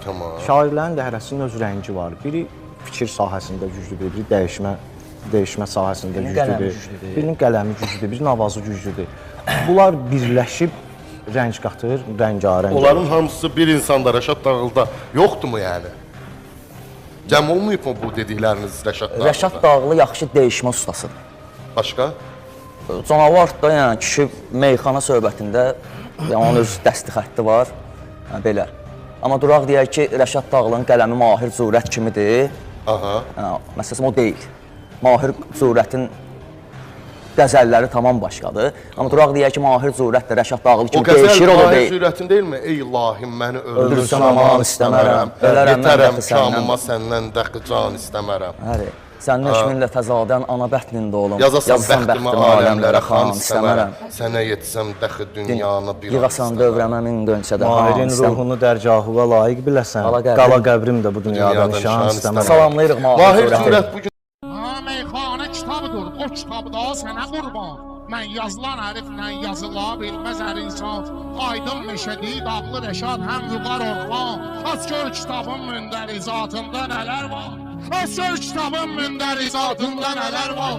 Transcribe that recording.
Tamam. Şairlərin də hərəsinin öz rəngi var. Biri fikir sahəsində güclüdür, biri dəyişmə sahəsində güclüdür. Birinin qələmi güclüdür, birinin avazı güclüdür. Bunlar birləşib rəng qatır, rəngarəng. Onların hamısı bir insanda Rəşad Dağlıda yoxdurmu yəni? Cəm olmayıb mı bu dedikləriniz Rəşad Dağlıda? Rəşad Dağlı yaxşı dəyişmə ustasıdır. Başqa? Canavar da yəni kişi meyxana söhbətində onun öz dəsti xətti var. Yəni belə. Amma duraq deyək ki, Rəşad Dağlının qələmi Mahir Zürət kimidir. Aha. Yəni məsələn o deyil. Mahir Zürətin qəzəlləri tamam başqadır. Amma duraq deyək ki, Mahir Zürət də Rəşad Dağlı kimi dəyişir, o da deyil. O qəzəl Mahir Zürətin deyilmi? Ey ilahim məni öldürsən aman istəmərəm. Yetərəm kamıma səndən dəxi can istəmərəm. Həri. Sənin eşminlə təzadən ana bətnində olum. Yazasan bəxtimə aləmlərə xan istəmərəm. Sənə yetsəm dəxi dünyanı bir yığasan dövrəmə min qönçədə Mahirin ruhunu dərgahına layiq biləsən. Qala qəbrim də bu dünyadan şan istəmərəm. Salamlayırıq Mahir Zürət bugün Meyxana kitabıdır, o kitabda sənə qurban. Mən yazılan hərflə yazıla bilməz hər insan. Aydın Meşədi, Dağlı Rəşad, həm Vüqar Orxan. Aç gör kitabın mündərizatında nələr var. Aç gör kitabın mündərizatında nələr var.